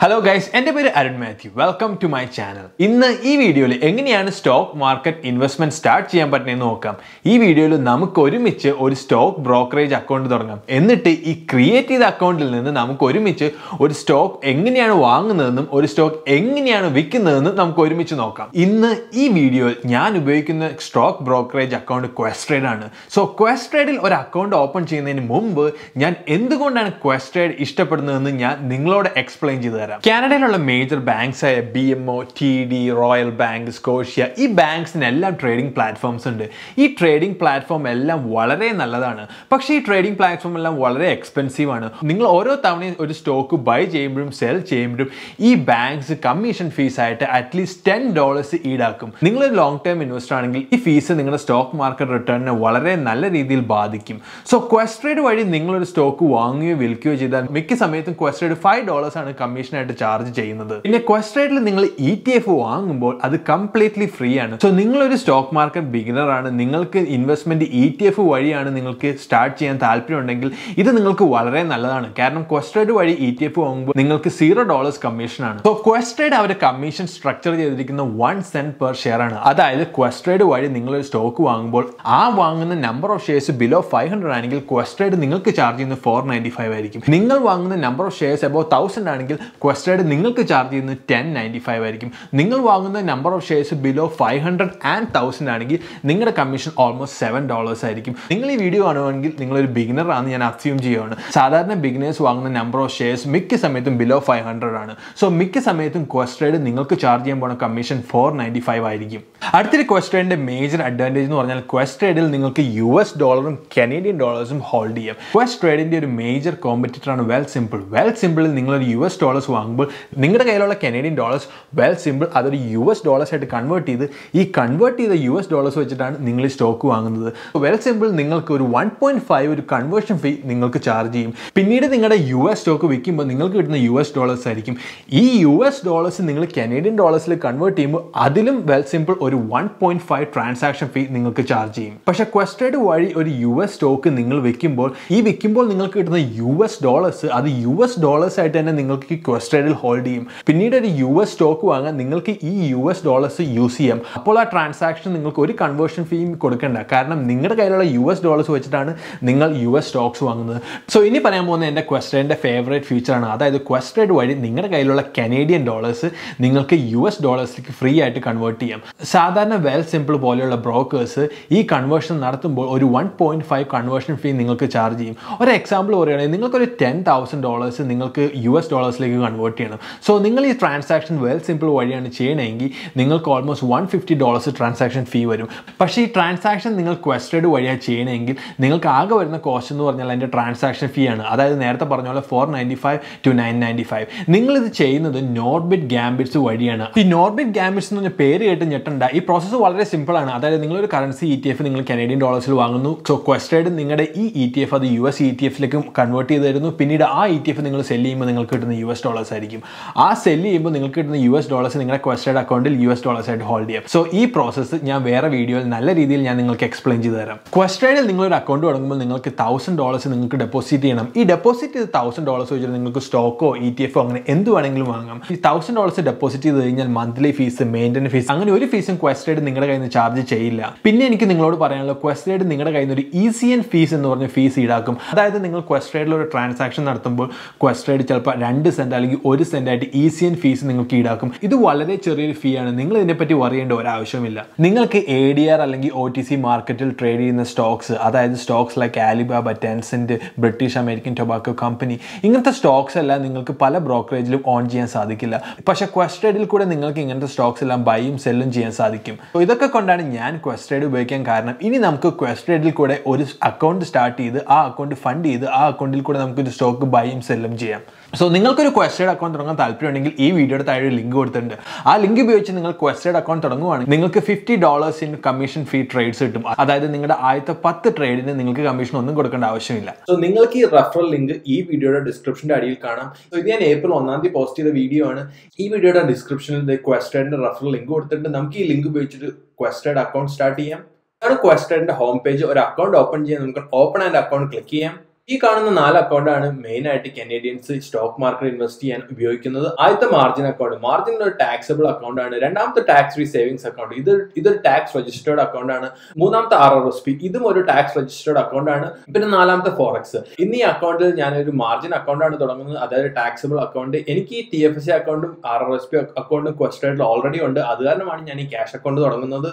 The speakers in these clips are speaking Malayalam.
Hello guys, എൻ്റെ പേര് Arun Mathew. Welcome to my channel. ഇന്ന് ഈ വീഡിയോയിൽ എങ്ങനെയാണ് സ്റ്റോക്ക് മാർക്കറ്റ് ഇൻവെസ്റ്റ്മെന്റ് സ്റ്റാർട്ട് ചെയ്യാൻ പറ്റുന്നതെന്ന് നോക്കാം. ഈ വീഡിയോയിൽ നമുക്ക് ഒരുമിച്ച് ഒരു സ്റ്റോക്ക് ബ്രോക്കറേജ് അക്കൗണ്ട് തുടങ്ങാം. എന്നിട്ട് ഈ ക്രിയേറ്റ് ചെയ്ത അക്കൗണ്ടിൽ നിന്ന് നമുക്ക് ഒരുമിച്ച് ഒരു സ്റ്റോക്ക് എങ്ങനെയാണ് വാങ്ങുന്നതെന്നും ഒരു സ്റ്റോക്ക് എങ്ങനെയാണ് വിൽക്കുന്നതെന്നും നമുക്ക് ഒരുമിച്ച് നോക്കാം. ഇന്ന് ഈ വീഡിയോയിൽ ഞാൻ ഉപയോഗിക്കുന്ന സ്റ്റോക്ക് ബ്രോക്കറേജ് അക്കൗണ്ട് ക്വസ്റ്റ്രേഡ് ആണ്. സോ ക്വസ്റ്റ്രേഡിൽ ഒരു അക്കൗണ്ട് ഓപ്പൺ ചെയ്യുന്നതിന് മുമ്പ് ഞാൻ എന്തുകൊണ്ടാണ് ക്വസ്റ്റ്രേഡ് ഇഷ്ടപ്പെടുന്നതെന്ന് ഞാൻ നിങ്ങളോട് എക്സ്പ്ലെയിൻ ചെയ്തു തരാം. കാനഡയിലുള്ള മേജർ ബാങ്ക്സ് ആയ BMO, TD, royal bank, Scotia, ഈ ബാങ്ക്സിനെല്ലാം ട്രേഡിംഗ് പ്ലാറ്റ്ഫോംസ് ഉണ്ട്. ഈ ട്രേഡിംഗ് പ്ലാറ്റ്ഫോം എല്ലാം വളരെ നല്ലതാണ്. പക്ഷേ ഈ ട്രേഡിംഗ് പ്ലാറ്റ്ഫോം എല്ലാം വളരെ എക്സ്പെൻസീവ് ആണ്. നിങ്ങൾ ഓരോ തവണയും ഒരു സ്റ്റോക്ക് ബൈ ചെയ്യുമ്പോഴും സെൽ ചെയ്യുമ്പോഴും ഈ ബാങ്ക്സ് കമ്മീഷൻ ഫീസ് ആയിട്ട് അറ്റ്ലീസ്റ്റ് $10 ഈടാക്കും. നിങ്ങളൊരു ലോങ് ടേം ഇൻവെസ്റ്റർ ആണെങ്കിൽ ഈ ഫീസ് നിങ്ങളുടെ സ്റ്റോക്ക് മാർക്കറ്റ് റിട്ടേണിനെ വളരെ നല്ല രീതിയിൽ ബാധിക്കും. സോ ക്വസ്റ്റ്രേഡ് വഴി നിങ്ങളൊരു സ്റ്റോക്ക് വാങ്ങുകയോ വിൽക്കുകയോ ചെയ്താൽ മിക്ക സമയത്തും ക്വസ്റ്റ്രേഡ് $5 ആണ് കമ്മീഷൻ ആയിട്ട് ചാർജ് ചെയ്യുന്നത്. പിന്നെ ക്വസ്റ്റ്രേഡിൽ നിങ്ങൾ ETF വാങ്ങുമ്പോൾ അത് കംപ്ലീറ്റ്ലി ഫ്രീ ആണ്. സോ നിങ്ങളൊരു സ്റ്റോക്ക് മാർക്കറ്റ് ബിഗിനർ ആണ്, നിങ്ങൾക്ക് ഇൻവെസ്റ്റ്മെന്റ് ETF വഴിയാണ് നിങ്ങൾക്ക് സ്റ്റാർട്ട് ചെയ്യാൻ താല്പര്യമുണ്ടെങ്കിൽ ഇത് നിങ്ങൾക്ക് വളരെ നല്ലതാണ്. കാരണം ക്വസ്റ്റ്രേഡ് വഴി ETF വാങ്ങുമ്പോൾ നിങ്ങൾക്ക് $0 കമ്മീഷൻ ആണ്. സോ ക്വസ്റ്റ്രേഡ് അവരുടെ കമ്മീഷൻ സ്ട്രക്ചർ ചെയ്തിരിക്കുന്ന 1 cent per ഷെയർ ആണ്. അതായത് ക്വസ്റ്റ്രേഡ് വഴി നിങ്ങളൊരു സ്റ്റോക്ക് വാങ്ങുമ്പോൾ ആ വാങ്ങുന്ന നമ്പർ ഓഫ് ഷെയർസ് ബിലോ 500 ആണെങ്കിൽ ക്വസ്റ്റ്രേഡ് നിങ്ങൾക്ക് ചാർജ് ചെയ്യുന്നത് $495 ആയിരിക്കും. നിങ്ങൾ വാങ്ങുന്ന നമ്പർ ഓഫ് ഷെയർസ് അബോ 1000 ആണെങ്കിൽ ക്വസ്റ്റ്രേഡ് നിങ്ങൾക്ക് ചാർജ് ചെയ്യുന്നത് $1095 ആയിരിക്കും. നിങ്ങൾ വാങ്ങുന്ന number of shares below 500 and 1000 ആണെങ്കിൽ നിങ്ങളുടെ കമ്മീഷൻ ഓൾമോസ്റ്റ് $7 ആയിരിക്കും. നിങ്ങൾ ഈ വീഡിയോ കാണുവാണെങ്കിൽ നിങ്ങളൊരു ബിഗിനർ ആണെന്ന് ഞാൻ അസ്യൂം ചെയ്യുകയാണ്. സാധാരണ ബിഗിനേഴ്സ് വാങ്ങുന്ന നമ്പർ ഓഫ് ഷെയർസ് മിക്ക സമയത്തും ബിലോ 500 ആണ്. സോ മിക്ക സമയത്തും ക്വസ്റ്റ്രേഡ് നിങ്ങൾക്ക് ചാർജ് ചെയ്യാൻ പോകുന്ന കമ്മീഷൻ $495 ആയിരിക്കും. അടുത്തൊരു ക്വസ്റ്റ്രേഡിന്റെ മേജർ അഡ്വാൻറ്റേജ് എന്ന് പറഞ്ഞാൽ ക്വസ്റ്റ്രേഡിൽ നിങ്ങൾക്ക് US ഡോളറും കനേഡിയൻ ഡോളേഴ്സും ഹോൾഡ് ചെയ്യാം. ക്വസ്റ്റ്രേഡിന്റെ ഒരു മേജർ കോമ്പറ്റീറ്റർ ആണ് വെൽസിമ്പിൾ. വെൽസിമ്പിളിൽ നിങ്ങളൊരു US ഡോളേഴ്സ് വാങ്ങുമ്പോൾ നിങ്ങളുടെ കയ്യിലുള്ള കനേഡിയൻ ഡോളേഴ്സ് വെൽസിമ്പിൾ അതൊരു US ഡോളേഴ്സ് ആയിട്ട് കൺവേർട്ട് ചെയ്ത് ഈ കൺവേർട്ട് ചെയ്ത US ഡോളേഴ്സ് വെച്ചിട്ടാണ് നിങ്ങൾ ഈ സ്റ്റോക്ക് വാങ്ങുന്നത്. വെൽസിമ്പിൾ നിങ്ങൾക്ക് ഒരു 1.5 ഒരു കൺവേർഷൻ ഫീ നിങ്ങൾക്ക് ചാർജ് ചെയ്യും. പിന്നീട് നിങ്ങളുടെ US സ്റ്റോക്ക് വിൽക്കുമ്പോൾ നിങ്ങൾക്ക് കിട്ടുന്ന US ഡോളേഴ്സ് ആയിരിക്കും. ഈ US ഡോളേഴ്സ് നിങ്ങൾ കനേഡിയൻ ഡോളേഴ്സിൽ കൺവേർട്ട് ചെയ്യുമ്പോൾ അതിലും വെൽസിമ്പിൾ ഒരു 1.5 ട്രാൻസാക്ഷൻ ഫീ നിങ്ങൾക്ക് ചാർജ് ചെയ്യും. പക്ഷേ ക്വസ്റ്റ്രേഡ് വഴി ഒരു US സ്റ്റോക്ക് നിങ്ങൾ വിൽക്കുമ്പോൾ നിങ്ങൾക്ക് കിട്ടുന്ന US ഡോളേഴ്സ് അത് US ഡോളേഴ്സ് ആയിട്ട് തന്നെ നിങ്ങൾക്ക് ഈ ക്വസ്റ്റ്രേഡിൽ ഹോൾഡ് ചെയ്യും. പിന്നീട് ഒരു US സ്റ്റോക്ക് വാങ്ങാൻ നിങ്ങൾക്ക് ഈ US ഡോളേഴ്സ് യൂസ് ചെയ്യാം. അപ്പോൾ ആ ട്രാൻസാക്ഷൻ നിങ്ങൾക്ക് ഒരു കൺവേർഷൻ ഫീയും കൊടുക്കേണ്ട. കാരണം നിങ്ങളുടെ കയ്യിലുള്ള US ഡോളേഴ്സ് വെച്ചിട്ടാണ് നിങ്ങൾ US സ്റ്റോക്സ് വാങ്ങുന്നത്. സോ ഇനി പറയാൻ പോകുന്ന എൻ്റെ ക്വസ്റ്റ്രേഡിൻ്റെ ഫേവറേറ്റ് ഫീച്ചറാണ്. അതായത് ക്വസ്റ്റ്രേഡ് വഴി നിങ്ങളുടെ കയ്യിലുള്ള കനേഡിയൻ ഡോളേഴ്സ് നിങ്ങൾക്ക് US ഡോളേഴ്സിലേക്ക് ഫ്രീ ആയിട്ട് കൺവേർട്ട് ചെയ്യാം. സാധാരണ വെൽസിമ്പിൾ പോലെയുള്ള ബ്രോക്കേഴ്സ് ഈ കൺവേർഷൻ നടത്തുമ്പോൾ ഒരു 1.5 കൺവേർഷൻ ഫീ നിങ്ങൾക്ക് ചാർജ് ചെയ്യും. ഒരു എക്സാമ്പിൾ പറയുകയാണെങ്കിൽ നിങ്ങൾക്കൊരു $10,000 നിങ്ങൾക്ക് US ഡോളേഴ്സിലേക്ക് കൺവേർട്ട് ചെയ്യണം. സോ നിങ്ങൾ ഈ ട്രാൻസാക്ഷൻ വെൽസിമ്പിൾ വഴിയാണ് ചെയ്യണമെങ്കിൽ നിങ്ങൾക്ക് ഓൾമോസ്റ്റ് $150 ട്രാൻസാക്ഷൻ ഫീ വരും. പക്ഷേ ഈ ട്രാൻസാക്ഷൻ നിങ്ങൾ ക്വസ്റ്റ്രേഡ് വഴിയാണ് ചെയ്യണമെങ്കിൽ നിങ്ങൾക്ക് ആകെ വരുന്ന കോസ്റ്റ് എന്ന് പറഞ്ഞാൽ അതിൻ്റെ ട്രാൻസാക്ഷൻ ഫീ ആണ്. അതായത് നേരത്തെ പറഞ്ഞ പോലെ $495 to $995. നിങ്ങളിത് ചെയ്യുന്നത് നോർബിറ്റ് ഗാംബിറ്റ്സ് വഴിയാണ്. ഈ നോർബിറ്റ് ഗാംബിറ്റ്സ് എന്ന് പറഞ്ഞ പേര് കേട്ട് ഞെട്ടണ്ട. ഈ പ്രോസസ്സ് വളരെ സിമ്പിൾ ആണ്. അതായത് നിങ്ങളൊരു കറൻസി ETF നിങ്ങൾ കനേഡിയൻ ഡോളേഴ്സിൽ വാങ്ങുന്നു. സോ ക്വസ്റ്റ്രേഡ് നിങ്ങളുടെ ഈ ETF അത് US ETF-ലേക്ക് കൺവേർട്ട് ചെയ്ത് തരുന്നു. പിന്നീട് ആ ETF നിങ്ങൾ സെല് ചെയ്യുമ്പോൾ നിങ്ങൾക്ക് കിട്ടുന്ന US ഡോളേഴ്സ് ആയിരിക്കും. ആ സെല് ചെയ്യുമ്പോൾ നിങ്ങൾക്ക് കിട്ടുന്ന US ഡോളേഴ്സ് നിങ്ങളുടെ ക്വസ്റ്റ്രേഡ് അക്കൗണ്ടിൽ US ഡോളേഴ്സ് ആയിട്ട് ഹോൾഡ് ചെയ്യാം. സോ ഈ പ്രോസസ്സ് ഞാൻ വേറെ വീഡിയോയിൽ നല്ല രീതിയിൽ ഞാൻ നിങ്ങൾക്ക് എക്സ്പ്ലെയിൻ ചെയ്ത് തരാം. ക്വസ്റ്റ്രേഡിൽ നിങ്ങളൊരു അക്കൗണ്ട് തുടങ്ങുമ്പോൾ നിങ്ങൾക്ക് $1,000 നിങ്ങൾക്ക് ഡെപ്പോസിറ്റ് ചെയ്യണം. ഈ ഡെപ്പോസിറ്റ് ചെയ്ത് $1,000 വെച്ചിട്ട് നിങ്ങൾക്ക് സ്റ്റോക്കോ ETF അങ്ങനെ എന്ത് വേണമെങ്കിലും വാങ്ങാം. ഈ $1,000 ഡെപ്പോസിറ്റ് ചെയ്ത് കഴിഞ്ഞാൽ മന്ത്ലി ഫീസ്, മെയിൻ്റനൻസ് ഫീസ് അങ്ങനെ ഒരു ഫീസും ക്വസ്റ്റ്രേഡ് നിങ്ങളുടെ കയ്യിൽ നിന്ന് ചാർജ് ചെയ്യില്ല. പിന്നെ എനിക്ക് നിങ്ങളോട് പറയാനുള്ള ക്വസ്റ്റ്രേഡ് നിങ്ങളുടെ കയ്യിൽ നിന്ന് ഒരു ECN ഫീസ് എന്ന് പറഞ്ഞ ഫീസ് ഈടാക്കും. അതായത് നിങ്ങൾ ക്വസ്റ്റ്രേഡിൽ ഒരു ട്രാൻസാക്ഷൻ നടത്തുമ്പോൾ ക്വസ്റ്റ്രേഡ് ചിലപ്പോൾ 2 സെന്റ് അല്ലെങ്കിൽ 1 സെന്റ് ആയിട്ട് ECN ഫീസ് നിങ്ങൾക്ക് ഈടാക്കും. ഇത് വളരെ ചെറിയൊരു ഫീ ആണ്. നിങ്ങൾ ഇതിനെപ്പറ്റി പറയേണ്ട ഒരാവശ്യമില്ല. നിങ്ങൾക്ക് ADR അല്ലെങ്കിൽ OTC മാർക്കറ്റിൽ ട്രേഡ് ചെയ്യുന്ന സ്റ്റോക്സ്, അതായത് stocks like Alibaba, Tencent, British American tobacco company, ഇങ്ങനത്തെ സ്റ്റോക്സ് എല്ലാം നിങ്ങൾക്ക് പല ബ്രോക്കറേജിലും ഓൺ ചെയ്യാൻ സാധിക്കില്ല. പക്ഷേ ക്വസ്റ്റ്രേഡിൽ കൂടെ നിങ്ങൾക്ക് ഇങ്ങനത്തെ സ്റ്റോക്സ് എല്ലാം ബൈയും സെല്ലും ചെയ്യാൻ സാധിക്കും. ഇതൊക്കെ കൊണ്ടാണ് ഞാൻ ക്വസ്റ്റ്രേഡ് ഉപയോഗിക്കാൻ കാരണം. ഇനി നമുക്ക് ക്വസ്റ്റ്രേഡിൽ കൂടെ ഒരു അക്കൗണ്ട് സ്റ്റാർട്ട് ചെയ്ത് ആ അക്കൗണ്ട് ഫണ്ട് ചെയ്ത് ആ അക്കൗണ്ടിൽ കൂടെ നമുക്കൊരു സ്റ്റോക്ക് ബൈയും സെല്ലും ചെയ്യാം. സോ നിങ്ങൾക്കൊരു ക്വസ്റ്റ്രേഡ് അക്കൗണ്ട് തുടങ്ങാൻ താല്പര്യമുണ്ടെങ്കിൽ ഈ വീഡിയോയുടെ താഴെ ലിങ്ക് കൊടുത്തിട്ടുണ്ട്. ആ ലിങ്ക് ഉപയോഗിച്ച് നിങ്ങൾ ക്വസ്റ്റ്രേഡ് അക്കൗണ്ട് തുടങ്ങുവാണെങ്കിൽ നിങ്ങൾക്ക് $50 ഇൻ കമ്മീഷൻ ഫീ ട്രേഡ്സ് കിട്ടും. അതായത് നിങ്ങളുടെ ആദ്യത്തെ 10 ട്രേഡിന് നിങ്ങൾക്ക് കമ്മീഷൻ ഒന്നും കൊടുക്കേണ്ട ആവശ്യമില്ല. സോ നിങ്ങൾക്ക് ഈ റെഫറൽ ലിങ്ക് ഈ വീഡിയോയുടെ ഡിസ്ക്രിപ്ഷന്റെ അടിയിൽ കാണാം. സോ ഇത് ഞാൻ April 1 പോസ്റ്റ് ചെയ്ത വീഡിയോ ആണ്. ഈ വീഡിയോയുടെ ഡിസ്ക്രിപ്ഷനിൽ ക്വസ്റ്റ്രേഡിന്റെ റെഫറൽ ലിങ്ക് കൊടുത്തിട്ടുണ്ട്. നമുക്ക് ഈ ലിങ്ക് ഉപയോഗിച്ചിട്ട് ക്വസ്റ്റ്രേഡ് അക്കൗണ്ട് സ്റ്റാർട്ട് ചെയ്യാം. ഇതാണ് ക്വസ്റ്റ്രേഡിന്റെ ഹോം പേജ്. ഒരു അക്കൗണ്ട് ഓപ്പൺ ചെയ്യാൻ നമുക്ക് ഓപ്പൺ ആൻഡ് അക്കൗണ്ട് ക്ലിക്ക് ചെയ്യാം. ഈ കാണുന്ന 4 അക്കൗണ്ടാണ് മെയിൻ ആയിട്ട് കനേഡിയൻസ് സ്റ്റോക്ക് മാർക്കറ്റ് ഇൻവെസ്റ്റ് ചെയ്യാൻ ഉപയോഗിക്കുന്നത്. ആദ്യത്തെ മാർജിൻ അക്കൗണ്ട്. മാർജിൻ ഒരു ടാക്സബിൾ അക്കൗണ്ട് ആണ്. രണ്ടാമത്തെ ടാക്സ് ഫ്രീ സേവിങ്സ് അക്കൗണ്ട്. ഇതൊരു ടാക്സ് രജിസ്റ്റേർഡ് അക്കൗണ്ട് ആണ്. മൂന്നാമത്തെ RRSP, ഇതും ഒരു ടാക്സ് രജിസ്റ്റേർഡ് അക്കൗണ്ട് ആണ്. പിന്നെ നാലാമത്തെ ഫോറക്സ്. ഇന്ന് ഈ അക്കൗണ്ടിൽ ഞാനൊരു മാർജിൻ അക്കൗണ്ട് ആണ് തുടങ്ങുന്നത്, അതായത് ടാക്സബിൾ അക്കൗണ്ട്. എനിക്ക് ഈ TFSA അക്കൗണ്ടും RRSP അക്കൗണ്ടും ക്വസ്റ്റേഡിൽ ഓൾറെഡി ഉണ്ട്. അത് കാരണമാണ് ഞാൻ ഈ ക്യാഷ് അക്കൗണ്ട് തുടങ്ങുന്നത്.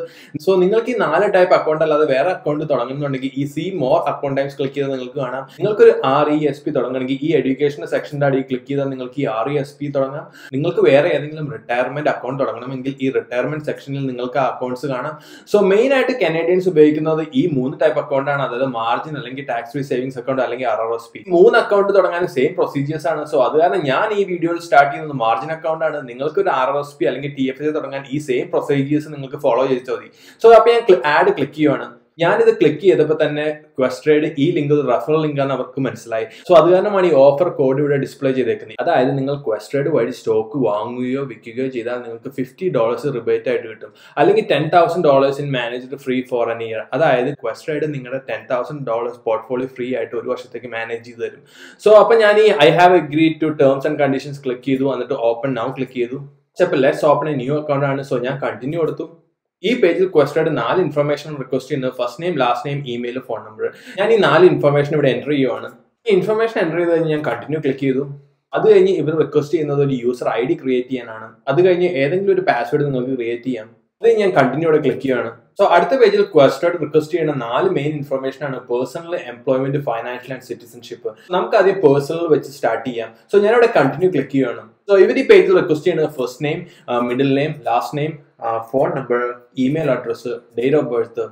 സോ നിങ്ങൾക്ക് ഈ 4 ടൈപ്പ് അക്കൗണ്ട് അല്ലാതെ വേറെ അക്കൗണ്ട് തുടങ്ങുന്നുണ്ടെങ്കിൽ ഈ see more account types click ചെയ്ത് നിങ്ങൾക്ക് കാണാം. നിങ്ങൾക്കൊരു RESP തുടങ്ങണമെങ്കിൽ ഈ എഡ്യൂക്കേഷൻ സെക്ഷൻ്റെ അടിയിൽ ക്ലിക്ക് ചെയ്താൽ നിങ്ങൾക്ക് ഈ RESP തുടങ്ങാം. നിങ്ങൾക്ക് വേറെ ഏതെങ്കിലും റിട്ടയർമെന്റ് അക്കൗണ്ട് തുടങ്ങണമെങ്കിൽ ഈ റിട്ടയർമെന്റ് സെക്ഷനിൽ നിങ്ങൾക്ക് അക്കൗണ്ട്സ് കാണാം. സോ മെയിൻ ആയിട്ട് കനേഡിയൻസ് ഉപയോഗിക്കുന്നത് ഈ 3 ടൈപ്പ് അക്കൗണ്ട് ആണ്, അതായത് മാർജിൻ അല്ലെങ്കിൽ ടാക്സ് ഫ്രീ സേവിങ്സ് അക്കൗണ്ട് അല്ലെങ്കിൽ RRSP. 3 അക്കൗണ്ട് തുടങ്ങാൻ സെയിം പ്രൊസീജിയേഴ്സ് ആണ്. സോ അത് കാരണം ഞാൻ ഈ വീഡിയോയിൽ സ്റ്റാർട്ട് ചെയ്യുന്നത് മാർജിൻ അക്കൗണ്ട് ആണ്. നിങ്ങൾക്ക് ഒരു RRSP അല്ലെങ്കിൽ TFSA തുടങ്ങാൻ ഈ സെയിം പ്രൊസീജിയേഴ്സ് നിങ്ങൾക്ക് ഫോളോ ചെയ്താൽ മതി. സോ അപ്പോൾ ഞാൻ ആഡ് ക്ലിക്ക് ചെയ്യുവാണ്. ഞാനിത് ക്ലിക്ക് ചെയ്തപ്പോൾ തന്നെ ക്വസ്റ്റേഡ് ഈ ലിങ്ക് ഒരു റെഫറൽ ലിങ്ക് ആണ് അവർക്ക് മനസ്സിലായി. സോ അത് കാരണമാണ് ഈ ഓഫർ കോഡ് ഇവിടെ ഡിസ്പ്ലേ ചെയ്തേക്കുന്നത്. അതായത് നിങ്ങൾ ക്വസ്റ്റേഡ് വഴി സ്റ്റോക്ക് വാങ്ങുകയോ വിൽക്കുകയോ ചെയ്താൽ നിങ്ങൾക്ക് $50 റിബേറ്റ് ആയിട്ട് കിട്ടും, അല്ലെങ്കിൽ $10,000 in managed free for N year. അതായത് ക്വസ്റ്റേഡ് നിങ്ങളുടെ $10,000 പോർട്ട്ഫോളിയോ ഫ്രീ ആയിട്ട് ഒരു വർഷത്തേക്ക് മാനേജ് ചെയ്ത് തരും. സോ അപ്പൊ ഞാൻ ഈ I have agreed to terms and conditions click ചെയ്തു, എന്നിട്ട് ഓപ്പൺ നൗ ക്ലിക്ക് ചെയ്തു. അപ്പോൾ let's open a new account ആണ്. സോ ഞാൻ കണ്ടിന്യൂ കൊടുത്തു. ഈ പേജിൽ ക്വസ്റ്റേഡ് 4 ഇൻഫർമേഷൻ റിക്വസ്റ്റ് ചെയ്യുന്നത് first name, last name, email, phone number. ഞാൻ ഈ 4 ഇൻഫർമേഷൻ ഇവിടെ എൻ്റർ ചെയ്യുവാണ്. ഈ ഇൻഫർമേഷൻ എൻ്റർ ചെയ്ത് കഴിഞ്ഞ് ഞാൻ കണ്ടിന്യൂ ക്ലിക്ക് ചെയ്തു. അത് കഴിഞ്ഞ് ഇവർ റിക്വസ്റ്റ് ചെയ്യുന്നത് ഒരു യൂസർ ID ക്രിയേറ്റ് ചെയ്യാനാണ്. അത് കഴിഞ്ഞ് ഏതെങ്കിലും ഒരു പാസ്വേഡ് നിങ്ങൾക്ക് ക്രിയേറ്റ് ചെയ്യാം. അത് ഞാൻ കണ്ടിന്യൂടെ ക്ലിക്ക് ചെയ്യുകയാണ്. സോ അടുത്ത പേജിൽ ക്വസ്റ്റേഡ് റിക്വസ്റ്റ് ചെയ്യുന്ന 4 മെയിൻ ഇൻഫർമേഷൻ ആണ്: personal, employment, financial and citizenship. നമുക്ക് ആദ്യം പേഴ്സണൽ വെച്ച് സ്റ്റാർട്ട് ചെയ്യാം. സോ ഞാനിവിടെ കണ്ടിന്യൂ ക്ലിക്ക് ചെയ്യുകയാണ്. സോ ഇവർ ഈ പേജിൽ റിക്വസ്റ്റ് ചെയ്യുന്നത് first name, middle name, last name, phone number, email address, date of birth,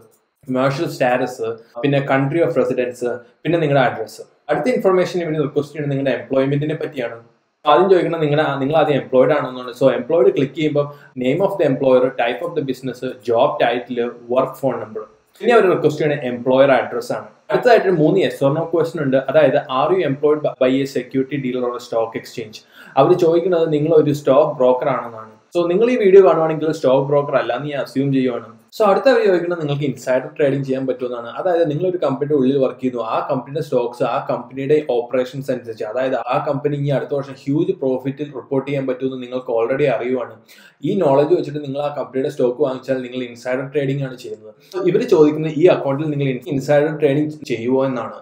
commercial status, പിന്നെ കൺട്രി ഓഫ് റെസിഡൻസ്, പിന്നെ നിങ്ങളുടെ അഡ്രസ്സ്. അടുത്ത ഇൻഫർമേഷൻ ഇവർ റിക്വസ്റ്റ് ചെയ്യുന്നത് നിങ്ങളുടെ എംപ്ലോയ്മെന്റിനെ പറ്റിയാണ്. ആദ്യം ചോദിക്കുന്നത് നിങ്ങൾ ആദ്യം എംപ്ലോയിഡ് ആണെന്നാണ്. സോ എംപ്ലോയിഡ് ക്ലിക്ക് ചെയ്യുമ്പോൾ name of the employer, type of the business, job title, work phone number. പിന്നെ അവർ റിക്വസ്റ്റ് ചെയ്യുന്ന എംപ്ലോയർ അഡ്രസ് ആണ്. അടുത്തതായിട്ട് 3 yes or no ക്വസ്റ്റൻ ഉണ്ട്. അതായത് are you employed by a security dealer or stock exchange. അവർ ചോദിക്കുന്നത് നിങ്ങൾ ഒരു സ്റ്റോക്ക് ബ്രോക്കർ ആണെന്നാണ്. സോ നിങ്ങൾ ഈ വീഡിയോ കാണുവാണെങ്കിൽ സ്റ്റോക്ക് ബ്രോക്കർ അല്ല എന്ന് ഞാൻ അസ്യൂം ചെയ്യുവാണ്. സോ അടുത്ത അവർ ചോദിക്കുന്നത് നിങ്ങൾക്ക് ഇൻസൈഡർ ട്രേഡിംഗ് ചെയ്യാൻ പറ്റുമെന്നാണ്. അതായത് നിങ്ങളൊരു കമ്പനിയുടെ ഉള്ളിൽ വർക്ക് ചെയ്യുന്നു, ആ കമ്പനിയുടെ സ്റ്റോക്സ് ആ കമ്പനിയുടെ ഓപ്പറേഷൻസ് അനുസരിച്ച്, അതായത് ആ കമ്പനി ഇനി അടുത്ത വർഷം ഹ്യൂജ് പ്രോഫിറ്റിൽ റിപ്പോർട്ട് ചെയ്യാൻ പറ്റുമെന്ന് നിങ്ങൾക്ക് ഓൾറെഡി അറിയുവാണ്. ഈ നോളജ് വെച്ചിട്ട് നിങ്ങൾ ആ കമ്പനിയുടെ സ്റ്റോക്ക് വാങ്ങിച്ചാൽ നിങ്ങൾ ഇൻസൈഡർ ട്രേഡിംഗ് ആണ് ചെയ്യുന്നത്. ഇവർ ചോദിക്കുന്നത് ഈ അക്കൗണ്ടിൽ നിങ്ങൾ ഇൻസൈഡർ ട്രേഡിംഗ് ചെയ്യുമോ എന്നാണ്.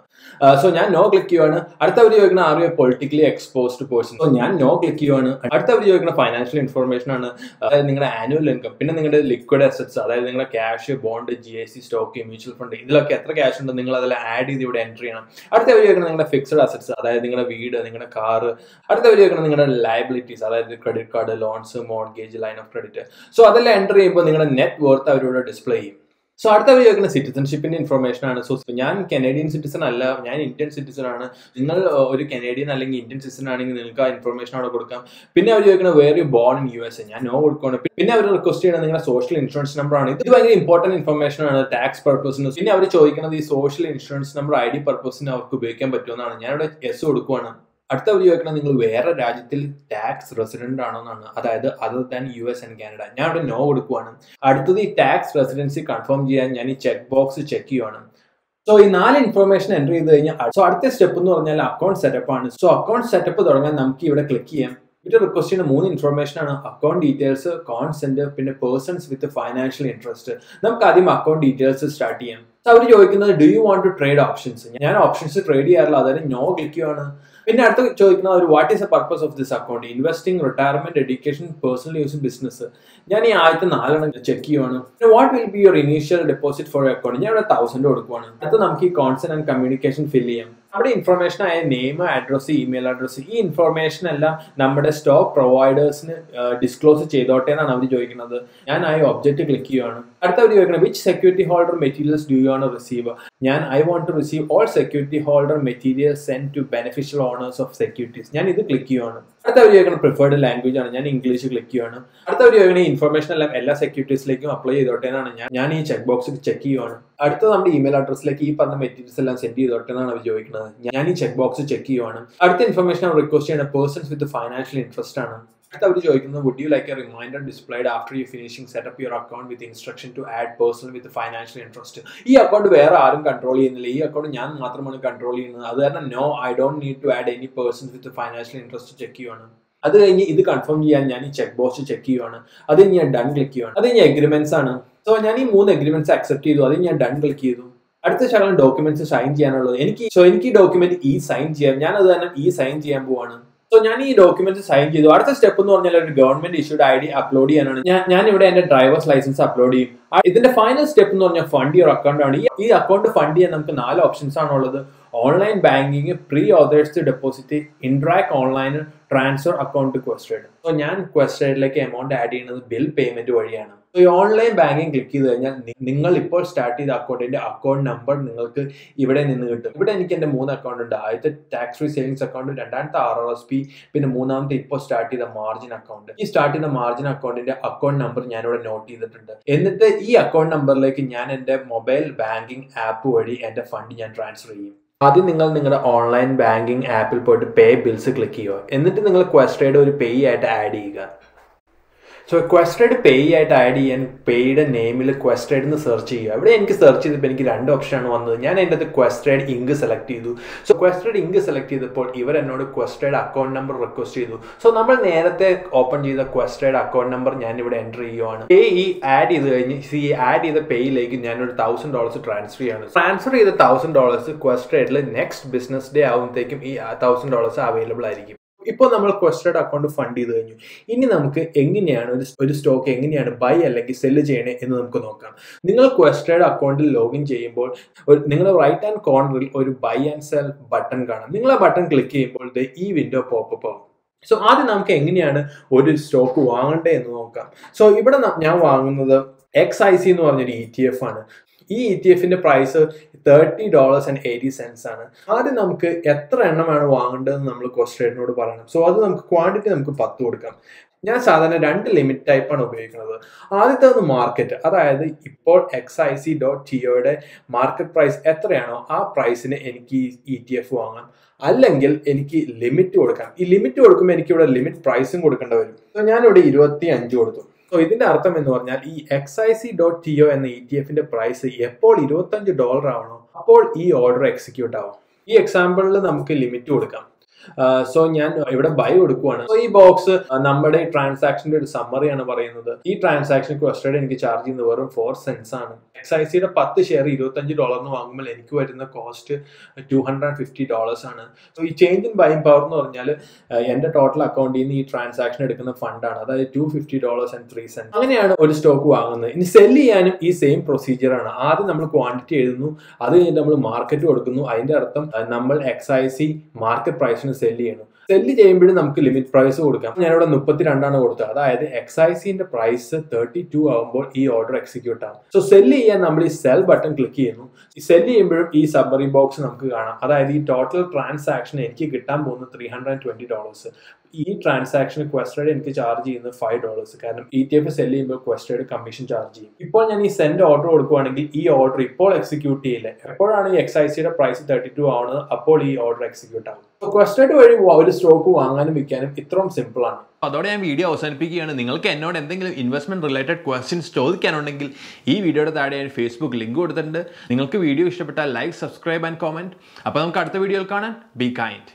സോ ഞാൻ നോ ക്ലിക്ക് ചെയ്യുവാണ്. അടുത്തവർ ചോദിക്കുന്ന are you A politically exposed person. So ഞാൻ നോ ക്ലിക്ക് ചെയ്യുവാണ്. അടുത്തവർ ചോദിക്കുന്ന ഫൈനാൻഷ്യൽ ഇൻഫർമേഷൻ ആണ്. അതായത് നിങ്ങളുടെ ആനുവൽ ഇൻകം, പിന്നെ നിങ്ങളുടെ ലിക്വിഡ് അസറ്റ്സ്, അതായത് നിങ്ങളുടെ cash, bond, GIC, stock, mutual fund, ഇതിലൊക്കെ എത്ര ക്യാഷ് ഉണ്ട് നിങ്ങൾ അതെല്ലാം ആഡ് ചെയ്ത് ഇവിടെ എൻ്റർ ചെയ്യണം. അടുത്തവർ ചോദിക്കുന്നത് നിങ്ങളുടെ ഫിക്സഡ് അസറ്റ്സ്, അതായത് നിങ്ങളുടെ വീട്, നിങ്ങളുടെ കാറ്. അടുത്തവർ ചോദിക്കുന്നത് നിങ്ങളുടെ ലയബിലിറ്റീസ്, അതായത് credit card, loans, mortgage, line of credit. So അതെല്ലാം എൻ്റർ ചെയ്യുമ്പോൾ നിങ്ങളുടെ നെറ്റ് വർത്ത് അവരോട് ഡിസ്പ്ലേ ചെയ്യും. സോ അടുത്തവർ ചോദിക്കുന്ന സിറ്റിസൺഷിപ്പിന്റെ ഇൻഫർമേഷൻ ആണ്. സോ ഞാൻ കനേഡിയൻ സിറ്റിസൺ അല്ല, ഞാൻ ഇന്ത്യൻ സിറ്റിസൺ ആണ്. നിങ്ങൾ ഒരു കനേഡിയൻ അല്ലെങ്കിൽ ഇന്ത്യൻ സിറ്റിസൺ ആണെങ്കിൽ നിങ്ങൾക്ക് ആ ഇൻഫർമേഷൻ അവിടെ കൊടുക്കാം. പിന്നെ അവർ ചോദിക്കുന്നത് where you born in USA. ഞാൻ നോ കൊടുക്കണം. പിന്നെ അവർ റിക്വസ്റ്റ് ചെയ്യുന്നത് നിങ്ങളുടെ സോഷ്യൽ ഇൻഷുറൻസ് നമ്പർ ആണ്. ഇത് ഭയങ്കര ഇമ്പോർട്ടന്റ് ഇൻഫർമേഷൻ ആണ് ടാക്സ് പർപ്പസിന്. പിന്നെ അവർ ചോദിക്കുന്നത് ഈ സോഷ്യൽ ഇൻഷുറൻസ് നമ്പർ ID പർപ്പസിന് അവർക്ക് ഉപയോഗിക്കാൻ പറ്റുമെന്നാണ്. ഞാനിവിടെ യെസ് കൊടുക്കുവാണ്. അടുത്തവർ ചോദിക്കുന്നത് നിങ്ങൾ വേറെ രാജ്യത്തിൽ ടാക്സ് റെസിഡന്റ് ആണോ എന്നാണ്, അതായത് other than US and Canada. ഞാൻ ഇവിടെ നോ കൊടുക്കുവാണ്. അടുത്തത് ഈ ടാക്സ് റെസിഡൻസി കൺഫേം ചെയ്യാൻ ഞാൻ ഈ ചെക്ക് ബോക്സ് ചെക്ക് ചെയ്യുവാണ്. സോ ഈ 4 ഇൻഫർമേഷൻ എൻ്റർ ചെയ്ത് കഴിഞ്ഞാൽ അടുത്ത സ്റ്റെപ്പ് എന്ന് പറഞ്ഞാൽ അക്കൗണ്ട് സെറ്റപ്പ് ആണ്. സോ അക്കൗണ്ട് സെറ്റപ്പ് തുടങ്ങാൻ നമുക്ക് ഇവിടെ ക്ലിക്ക് ചെയ്യാം. ഇവിടെ റിക്വസ്റ്റ് ചെയ്യുന്ന 3 ഇൻഫർമേഷൻ ആണ്: അക്കൗണ്ട് ഡീറ്റെയിൽസ്, കോൺസെന്റ്, പിന്നെ പേഴ്സൺസ് വിത്ത് ഫൈനാൻഷ്യൽ ഇൻട്രസ്റ്റ്. നമുക്ക് ആദ്യം അക്കൗണ്ട് ഡീറ്റെയിൽസ് സ്റ്റാർട്ട് ചെയ്യാം. അവർ ചോദിക്കുന്നത് do you want to trade options. ഞാൻ ഓപ്ഷൻസ് ട്രേഡ് ചെയ്യാറില്ല, അതായത് നോ ക്ലിക്ക് ചെയ്യുവാണ്. പിന്നെ അടുത്ത ചോദിക്കുന്നത് ഒരു what is the purpose of this account: investing, retirement, education, personal use, business. ഞാൻ ഈ ആദ്യത്തെ 4 ചെക്ക് ചെയ്യുവാണ്. What will be your initial deposit for account. ഞാൻ ഇവിടെ 1000 കൊടുക്കുവാണ്. അടുത്ത നമുക്ക് ഈ കോൺസെന്റ് ആൻഡ് കമ്മ്യൂണിക്കേഷൻ ഫിൽ ചെയ്യാം. അവിടെ ഇൻഫർമേഷൻ ആയ നെയിം, അഡ്രസ്, ഇമെയിൽ അഡ്രസ്, ഈ ഇൻഫർമേഷൻ എല്ലാം നമ്മുടെ സ്റ്റോക്ക് പ്രൊവൈഡേഴ്സിന് ഡിസ്ക്ലോസ് ചെയ്തോട്ടെ എന്നാണ് അവർ ചോദിക്കുന്നത്. ഞാൻ ആ ഒബ്ജക്റ്റ് ക്ലിക്ക് ചെയ്യുവാണ്. അടുത്തവർ ചോദിക്കുന്നത് which security holder materials do you want to receive. ഞാൻ I want to receive all security holder materials send to beneficial owners of securities. ഞാൻ ഇത് ക്ലിക്ക് ചെയ്യുവാണ്. അടുത്തവർ ചോദിക്കുന്നത് പ്രിഫേർഡ് ലാംഗ്വേജ് ആണ്. ഞാൻ ഇംഗ്ലീഷ് ക്ലിക്ക് ചെയ്യുവാണ്. അടുത്തവർ ചോദിക്കുന്ന ഇൻഫർമേഷൻ എല്ലാം എല്ലാ സെക്യൂരിറ്റീസിലേക്കും അപ്ലൈ ചെയ്തോട്ടെ എന്നാണ് ഞാൻ ഈ ചെക്ക് ബോക്സ് ചെക്ക് ചെയ്യുവാണ്. അടുത്തത് നമ്മുടെ ഇമെയിൽ അഡ്രസ്സിലേക്ക് ഈ പറഞ്ഞ മെറ്റീരിയൽസ് എല്ലാം സെൻഡ് ചെയ്തോട്ടെ എന്നാണ് അവർ ചോദിക്കുന്നത്. ഞാൻ ഈ ചെക്ക് ബോക്സ് ചെക്ക് ചെയ്യുവാണ്. അടുത്ത ഇൻഫർമേഷൻ റിക്വസ്റ്റ് ചെയ്യുന്ന പേഴ്സൺസ് വിത്ത് ഫൈനാൻഷ്യൽ ഇൻട്രസ്റ്റ് ആണ്. അവർ ചോദിക്കുന്നത് would you like a reminder displayed after you finishing set up your account with instruction to add person with financial interest. ഈ അക്കൗണ്ട് വേറെ ആരും കൺട്രോൾ ചെയ്യുന്നില്ല, ഈ അക്കൗണ്ട് ഞാൻ മാത്രമാണ് കൺട്രോൾ ചെയ്യുന്നത്, അത് കാരണം no I don't need to add any person with financial interest check ചെയ്യുവാണ്. അത് കഴിഞ്ഞ് ഇത് കൺഫേം ചെയ്യാൻ ഞാൻ ഈ ചെക്ക് ബോക്സ് ചെക്ക് ചെയ്യുവാണ്. അത് കഴിഞ്ഞ് ഞാൻ ഡൺ ക്ലിക്ക് ചെയ്യുവാണ്. അത് കഴിഞ്ഞ് എഗ്രിമെന്റ്സ് ആണ്. സോ ഞാൻ ഈ 3 എഗ്രിമെന്റ്സ് അക്സെപ്റ്റ് ചെയ്തു. അത് ഞാൻ ഡൺ ക്ലിക്ക് ചെയ്തു. അടുത്ത ശകലം ഡോക്യുമെന്റ്സ് സൈൻ ചെയ്യാനുള്ളത് എനിക്ക് ഈ ഡോക്യുമെന്റ് ഈ സൈൻ ചെയ്യാം. ഞാൻ അത് തന്നെ ഈ സൈൻ ചെയ്യാൻ പോവാണ്. സോ ഞാൻ ഈ ഡോക്യുമെന്റ് സൈൻ ചെയ്തു. അടുത്ത സ്റ്റെപ്പ് എന്ന് പറഞ്ഞാൽ ഒരു ഗവൺമെന്റ് ഇഷ്യൂഡ് ID അപ്ലോഡ് ചെയ്യാനാണ്. ഞാൻ ഇവിടെ എന്റെ ഡ്രൈവേഴ്സ് ലൈസൻസ് അപ്ലോഡ് ചെയ്യും. ഇതിന്റെ ഫൈനൽ സ്റ്റെപ്പ് എന്ന് പറഞ്ഞാൽ ഫണ്ട് യുവർ അക്കൗണ്ട് ആണ്. ഈ അക്കൗണ്ട് ഫണ്ട് ചെയ്യാൻ നമുക്ക് 4 ഓപ്ഷൻസ് ആണുള്ളത്. Online banking, pre authorised deposit, Interac online, transfer account Questrade. So ഞാൻ ക്വസ്റ്റഡിലേക്ക് എമൗണ്ട് ആഡ് ചെയ്യുന്നത് ബിൽ പേയ്മെന്റ് വഴിയാണ്. സോ ഈ ഓൺലൈൻ ബാങ്കിങ് ക്ലിക്ക് ചെയ്ത് കഴിഞ്ഞാൽ നിങ്ങൾ ഇപ്പോൾ സ്റ്റാർട്ട് ചെയ്ത അക്കൗണ്ടിന്റെ അക്കൗണ്ട് നമ്പർ നിങ്ങൾക്ക് ഇവിടെ നിന്ന് കിട്ടും. ഇവിടെ എനിക്ക് എന്റെ 3 അക്കൗണ്ട് ഉണ്ട്. ആദ്യത്തെ ടാക്സ് ഫ്രീ സേവിങ്സ് അക്കൗണ്ട്, രണ്ടാമത്തെ RRSP, പിന്നെ മൂന്നാമത്തെ ഇപ്പോൾ സ്റ്റാർട്ട് ചെയ്ത മാർജിൻ അക്കൗണ്ട്. ഈ സ്റ്റാർട്ട് ചെയ്ത മാർജിൻ അക്കൗണ്ടിന്റെ അക്കൗണ്ട് നമ്പർ ഞാൻ ഇവിടെ നോട്ട് ചെയ്തിട്ടുണ്ട്. എന്നിട്ട് ഈ അക്കൗണ്ട് നമ്പറിലേക്ക് ഞാൻ എന്റെ മൊബൈൽ ബാങ്കിങ് ആപ്പ് വഴി എന്റെ ഫണ്ട് ഞാൻ ട്രാൻസ്ഫർ ചെയ്യും. ആദ്യം നിങ്ങൾ നിങ്ങളുടെ ഓൺലൈൻ ബാങ്കിങ് ആപ്പിൽ പോയിട്ട് പേ ബിൽസ് ക്ലിക്ക് ചെയ്യുക. എന്നിട്ട് നിങ്ങൾ ക്വസ്റ്റഡ് ഒരു പേ ആയിട്ട് ആഡ് ചെയ്യുക. സോ ക്വസ്റ്റഡ് പേ ആയിട്ട് ആഡ് ചെയ്യാൻ പേയുടെ നെയിമിൽ ക്വസ്റ്റഡ് എന്ന് സെർച്ച് ചെയ്യുക. ഇവിടെ എനിക്ക് സെർച്ച് ചെയ്തപ്പോൾ എനിക്ക് 2 ഓപ്ഷനാണ് വന്നത്. ഞാൻ എൻ്റെ അത് ക്വസ്റ്റഡ് ഇങ്ക് സെലക്ട് ചെയ്തു. സോ ക്വസ്റ്റഡ് ഇങ്ക് സെലക്ട് ചെയ്തപ്പോൾ ഇവർ എന്നോട് ക്വസ്റ്റഡ് അക്കൗണ്ട് നമ്പർ റിക്വസ്റ്റ് ചെയ്തു. സോ നമ്മൾ നേരത്തെ ഓപ്പൺ ചെയ്ത ക്വസ്റ്റഡ് അക്കൗണ്ട് നമ്പർ ഞാൻ ഇവിടെ എൻ്റർ ചെയ്യുവാണ്. പേ ഈ ആഡ് ചെയ്ത് കഴിഞ്ഞ് ആഡ് ചെയ്ത പേയിലേക്ക് ഞാനൊരു $1000 ട്രാൻസ്ഫർ ചെയ്യാണ്. ട്രാൻസ്ഫർ ചെയ്ത $1000 ക്വസ്റ്റഡിൽ നെക്സ്റ്റ് ബിസിനസ് ഡേ ആകുമ്പോഴത്തേക്കും ഈ $1000 അവൈലബിൾ ആയിരിക്കും. ഇപ്പോൾ നമ്മൾ ക്വസ്റ്റഡ് അക്കൗണ്ട് ഫണ്ട് ചെയ്ത് കഴിഞ്ഞു. ഇനി നമുക്ക് എങ്ങനെയാണ് ഒരു സ്റ്റോക്ക് എങ്ങനെയാണ് ബൈ അല്ലെങ്കിൽ സെല്ല് ചെയ്യണേ എന്ന് നമുക്ക് നോക്കാം. നിങ്ങൾ ക്വസ്റ്റഡ് അക്കൗണ്ടിൽ ലോഗിൻ ചെയ്യുമ്പോൾ നിങ്ങളുടെ റൈറ്റ് ഹാൻഡ് കോർണറിൽ ഒരു ബൈ ആൻഡ് സെൽ ബട്ടൺ കാണാം. നിങ്ങൾ ആ ബട്ടൺ ക്ലിക്ക് ചെയ്യുമ്പോൾ ഈ വിൻഡോ പോപ്പപ്പ് ആവും. സോ ആദ്യം നമുക്ക് എങ്ങനെയാണ് ഒരു സ്റ്റോക്ക് വാങ്ങണ്ടേ എന്ന് നോക്കാം. സോ ഇവിടെ ഞാൻ വാങ്ങുന്നത് XIC എന്ന് പറഞ്ഞൊരു ETF ആണ്. ഈ ETF പ്രൈസ് $30.80 ആണ്. ആദ്യം നമുക്ക് എത്ര എണ്ണമാണ് വാങ്ങേണ്ടതെന്ന് നമ്മൾ ക്വസ്റ്റഡിനോട് പറയണം. സോ അത് നമുക്ക് ക്വാണ്ടിറ്റി നമുക്ക് 10 കൊടുക്കാം. ഞാൻ സാധാരണ 2 ലിമിറ്റ് ടൈപ്പാണ് ഉപയോഗിക്കുന്നത്. ആദ്യത്തെ മാർക്കറ്റ്, അതായത് ഇപ്പോൾ XIC.TOയുടെ മാർക്കറ്റ് പ്രൈസ് എത്രയാണോ ആ പ്രൈസിന് എനിക്ക് ഈ ETF വാങ്ങാം. അല്ലെങ്കിൽ എനിക്ക് ലിമിറ്റ് കൊടുക്കാം. ഈ ലിമിറ്റ് കൊടുക്കുമ്പോൾ എനിക്ക് ഇവിടെ ലിമിറ്റ് പ്രൈസും കൊടുക്കേണ്ടി വരും. സോ ഞാനിവിടെ 25 കൊടുത്തു. സോ ഇതിന്റെ അർത്ഥം എന്ന് പറഞ്ഞാൽ ഈ XIC.TO എന്ന ETF പ്രൈസ് എപ്പോൾ $25 ആവണോ അപ്പോൾ ഈ ഓർഡർ എക്സിക്യൂട്ട് ആവും. ഈ എക്സാമ്പിളിൽ നമുക്ക് ലിമിറ്റ് കൊടുക്കാം. സോ ഞാൻ ഇവിടെ ബൈ കൊടുക്കുവാണ്. സോ ഈ ബോക്സ് നമ്മുടെ ട്രാൻസാക്ഷന്റെ ഒരു സമ്മറിയാണ് പറയുന്നത്. ഈ ട്രാൻസാക്ഷൻ ക്വസ്റ്റഡ് എനിക്ക് ചാർജ് ചെയ്യുന്നത് വെറും 4 cents ആണ്. XICയുടെ 10 ഷെയർ $25 വാങ്ങുമ്പോൾ എനിക്ക് വരുന്ന കോസ്റ്റ് $250 ആണ്. സോ ഈ ചേഞ്ച് ഇൻ ബൈയിങ് പവർ എന്ന് പറഞ്ഞാൽ എന്റെ ടോട്ടൽ അക്കൗണ്ടിൽ നിന്ന് ഈ ട്രാൻസാക്ഷൻ എടുക്കുന്ന ഫണ്ടാണ്. അതായത് $250.03. അങ്ങനെയാണ് ഒരു സ്റ്റോക്ക് വാങ്ങുന്നത്. ഇനി സെല് ചെയ്യാനും ഈ സെയിം പ്രൊസീജിയർ ആണ്. ആദ്യം നമ്മൾ ക്വാണ്ടിറ്റി എഴുതുന്നു, അത് കഴിഞ്ഞിട്ട് നമ്മൾ മാർക്കറ്റ് കൊടുക്കുന്നു. അതിന്റെ അർത്ഥം നമ്മൾ XIC മാർക്കറ്റ് പ്രൈസിന് സെല് ചെയ്യണം. സെല് ചെയ്യുമ്പോഴും നമുക്ക് ലിമിറ്റ് പ്രൈസ് കൊടുക്കാം. ഞാനിവിടെ 32 കൊടുത്തത്. അതായത് XICന്റെ പ്രൈസ് 32 ആകുമ്പോൾ ഈ ഓർഡർ എക്സിക്യൂട്ട് ആകും. സോ സെല് ചെയ്യാൻ നമ്മൾ ഈ സെൽ ബട്ടൺ ക്ലിക്ക് ചെയ്യുന്നു. ഈ സെല് ചെയ്യുമ്പോഴും ഈ സമ്മറി ബോക്സ് നമുക്ക് കാണാം. അതായത് ഈ ടോട്ടൽ ട്രാൻസാക്ഷൻ എനിക്ക് കിട്ടാൻ പോകുന്നത് $320. ഈ ട്രാൻസാക്ഷൻ ക്വസ്റ്റഡ് എനിക്ക് ചാർജ് ചെയ്യുന്നത് $5. കാരണം ETF സെല് ചെയ്യുമ്പോൾ ക്വസ്റ്റഡ് കമ്മീഷൻ ചാർജ് ചെയ്യും. ഇപ്പോൾ ഞാൻ ഈ സെൻഡ് ഓർഡർ കൊടുക്കുകയാണെങ്കിൽ ഈ ഓർഡർ ഇപ്പോൾ എക്സിക്യൂട്ട് ചെയ്യില്ല. എപ്പോഴാണ് ഈ XICയുടെ പ്രൈസ് 32 ആവുന്നത് അപ്പോൾ ഈ ഓർഡർ എക്സിക്യൂട്ട് ആവും. ക്വസ്റ്റഡ് വഴി ഒരു സ്റ്റോക്ക് വാങ്ങാനും വിൽക്കാനും ഇത്രയും സിമ്പിൾ ആണ്. അതോടെ ഞാൻ വീഡിയോ അവസാനിപ്പിക്കുകയാണ്. നിങ്ങൾക്ക് എന്നോട് എന്തെങ്കിലും ഇൻവെസ്റ്റ്മെന്റ് റിലേറ്റഡ് ക്വസ്റ്റ്യൻസ് ചോദിക്കാനുണ്ടെങ്കിൽ ഈ വീഡിയോയുടെ താഴെ ഞാൻ ഫേസ്ബുക്ക് ലിങ്ക് കൊടുത്തിട്ടുണ്ട്. നിങ്ങൾക്ക് വീഡിയോ ഇഷ്ടപ്പെട്ടാൽ ലൈക്ക്, സബ്സ്ക്രൈബ് ആൻഡ് കോമെന്റ്. അപ്പോൾ നമുക്ക് അടുത്ത വീഡിയോയിൽ കാണാൻ. Be kind.